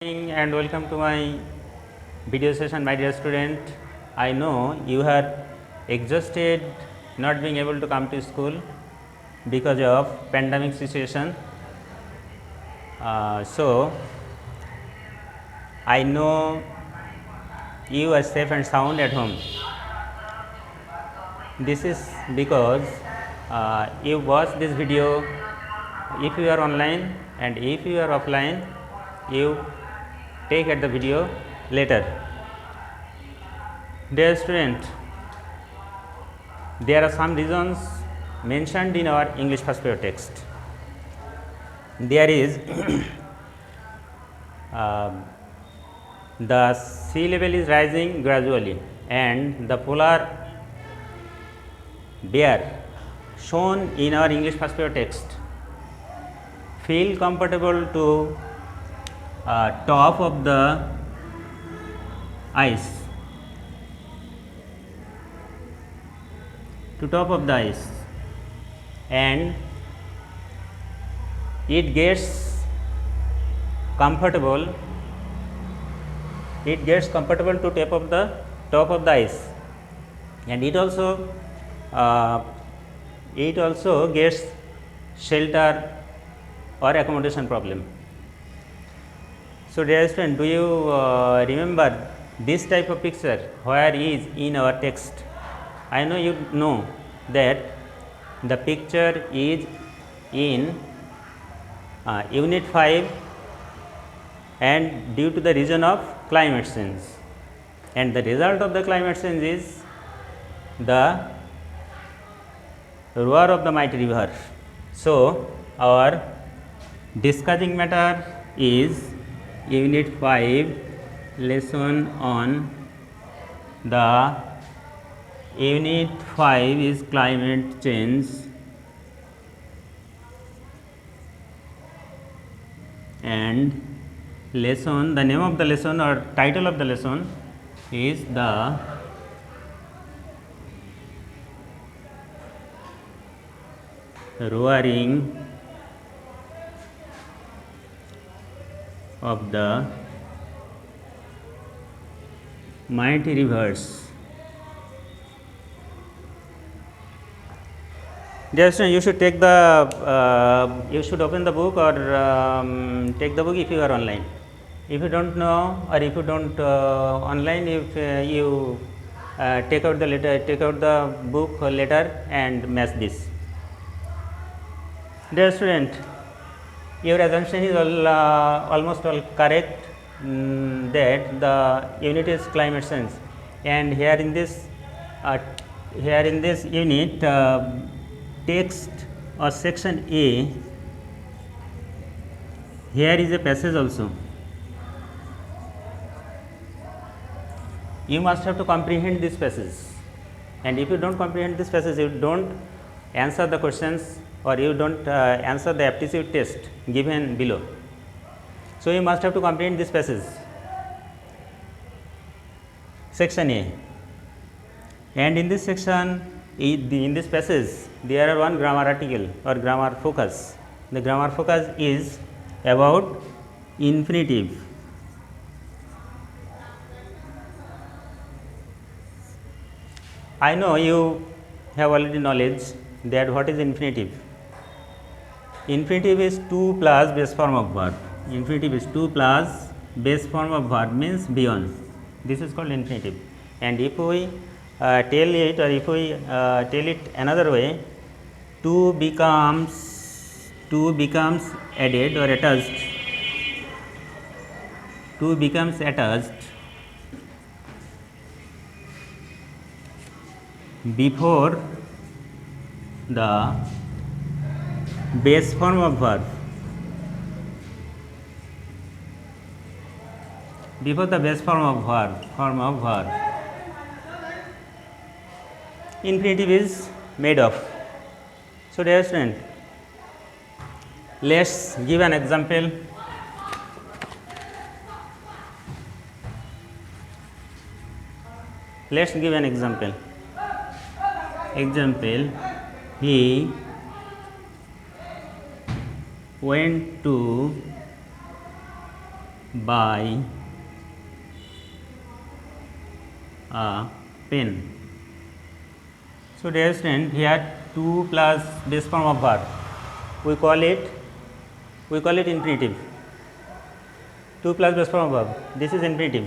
And welcome to my video session, my dear student. I know you are exhausted not being able to come to school because of pandemic situation. So I know you are safe and sound at home. This is because you watch this video if you are online, and if you are offline you take at the video later. Dear student, there are some reasons mentioned in our English first period text. There is the sea level is rising gradually and the polar bear shown in our English first period text feel comfortable to top of the ice, and it gets comfortable to top of the ice, and it also gets shelter or accommodation problem. So, dear student, do you remember this type of picture where is in our text? I know you know that the picture is in unit 5 and due to the reason of climate change, and the result of the climate change is the roar of the mighty river. So, our discussing matter is unit 5 lesson on the unit 5 is climate change, and lesson, the name of the lesson or title of the lesson is the roaring of the mighty rivers. Dear student, you should take the you should open the book or take the book if you are online. If you don't know, or if you don't online, if you take out the book letter and match this. Dear student, your assumption is almost all correct, that the unit is climate change, and here in this unit text or section A, here is a passage also. You must have to comprehend this passage, and if you don't comprehend this passage, you don't answer the questions or you don't answer the aptitude test given below. So, you must have to comprehend this passage, section A, and in this section, in this passage there are one grammar article or grammar focus. The grammar focus is about infinitive. I know you have already knowledge that what is infinitive. Infinitive is 2 plus base form of verb. Infinitive is 2 plus base form of verb, means beyond. This is called infinitive. And if we tell it, or if we tell it another way, 2 becomes added or attached. 2 becomes attached before the base form of verb. Before the base form of verb, infinitive is made of. So, dear student, let's give an example. Let's give an example. He went to by a pen. So dear student, here 2 plus base form of verb, we call it infinitive. 2 plus base form of verb, this is infinitive,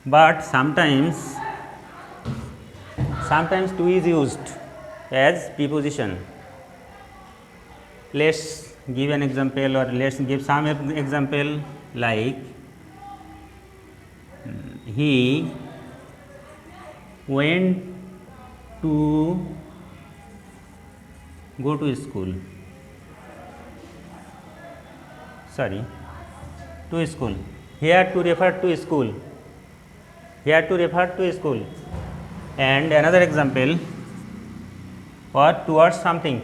but sometimes 2 is used as preposition. Let's give an example, or let's give some example, like he went to go to school. Sorry, to school. Here to refer to school. Here to refer to school. And another example, or towards something,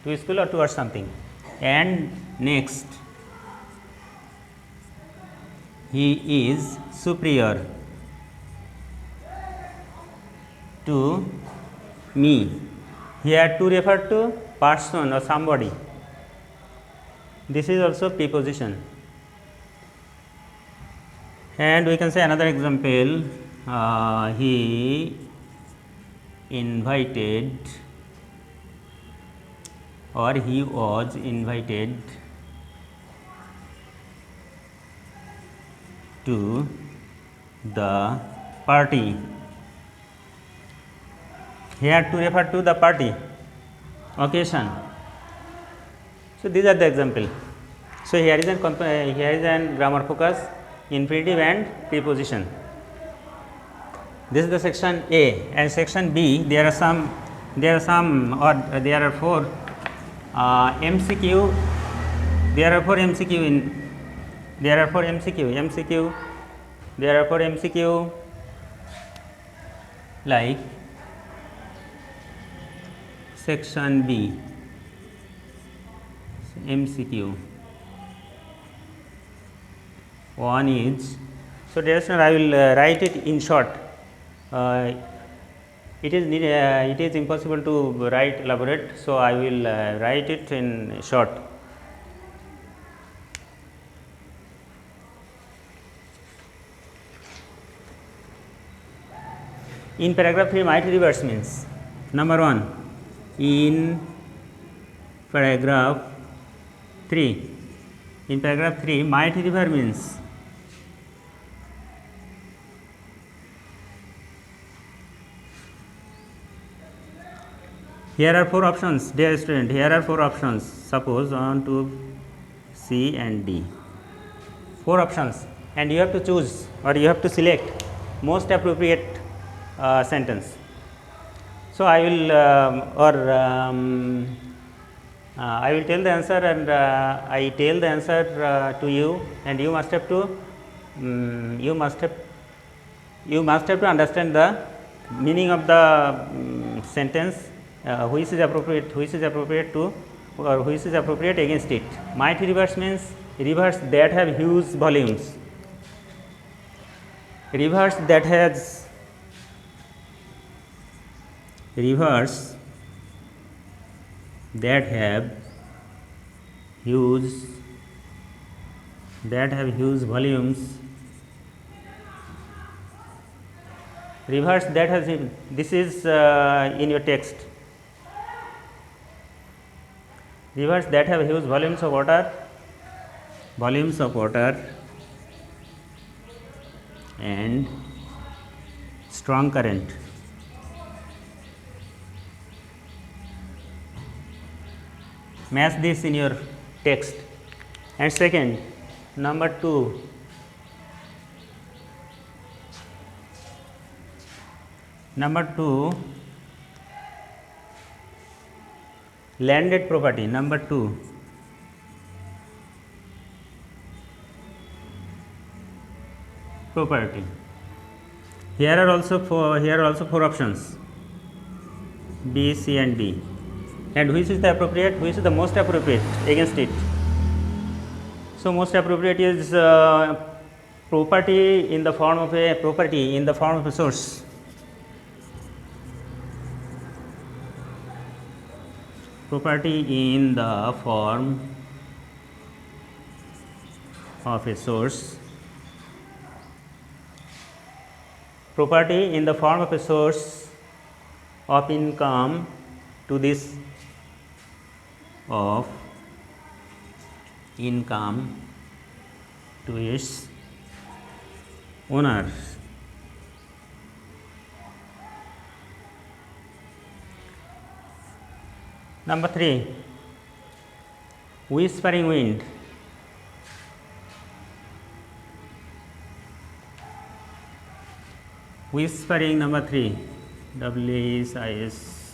to school or towards something. And next, he is superior to me. Here to refer to person or somebody. This is also preposition. And we can say another example, he invited, or he was invited to the party. Here to refer to the party, occasion. So these are the example. So here is an grammar focus, infinitive and preposition. This is the section A, and section B there are 4 MCQ. There are 4 MCQ like section B, MCQ. One is, so dear student, I will write it in short. It is impossible to write elaborate, so I will write it in short. In paragraph 3, mighty rivers means, number 1, in paragraph 3, mighty river means here are 4 options, dear student. Here are 4 options. Suppose 1, 2, C and D. 4 options, and you have to choose, or you have to select most appropriate sentence. So I will I will tell the answer, and I tell the answer to you, and you must have to understand the meaning of the sentence, which is appropriate to, or which is appropriate against it. Mighty rivers means rivers that have huge volumes. Rivers that have huge volumes. Rivers that has, this is in your text. Rivers that have huge volumes of water and strong current. Match this in your text. And second, number 2, landed property. Number 2, property. Here are also 4 options, B, C and D. And which is the most appropriate against it? So most appropriate is property in the form of a source. Property in the form of a source property in the form of a source of income to this of income to its owner. Number 3, whispering wind. Whispering, number 3, WHIS,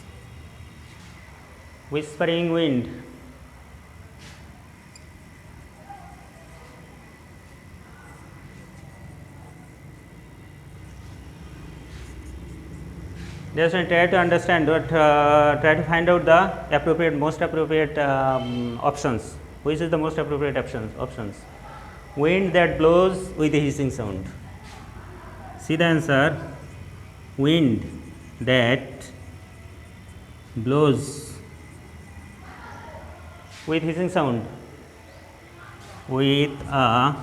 whispering wind. Just try to understand what, try to find out the appropriate, most appropriate options. Which is the most appropriate options? Wind that blows with a hissing sound. See the answer. Wind that blows with hissing sound. With a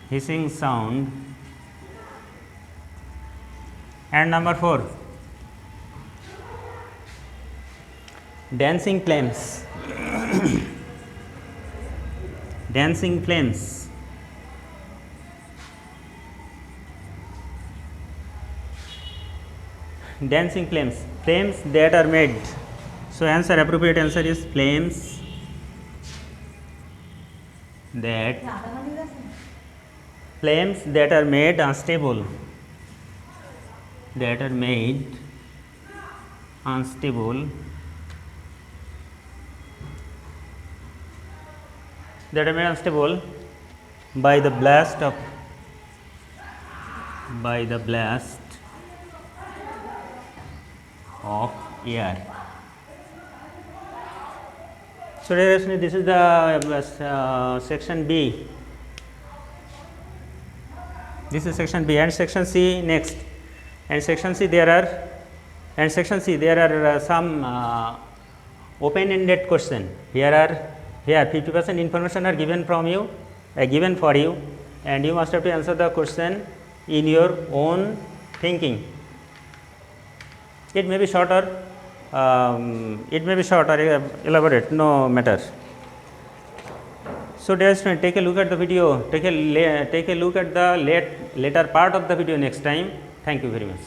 hissing sound. And number 4, dancing flames. Dancing flames. Dancing flames. Flames that are made. So answer, appropriate answer is flames that are made unstable. That are made unstable. That are made unstable by the blast of air. So this is the section B. This is section B, and section C next. And section C there are some open-ended question. Here 50% information are given from you, given for you, and you must have to answer the question in your own thinking. It may be shorter, elaborate, no matter. So dear student, take a look at the video, take a look at the later part of the video next time. Thank you very much.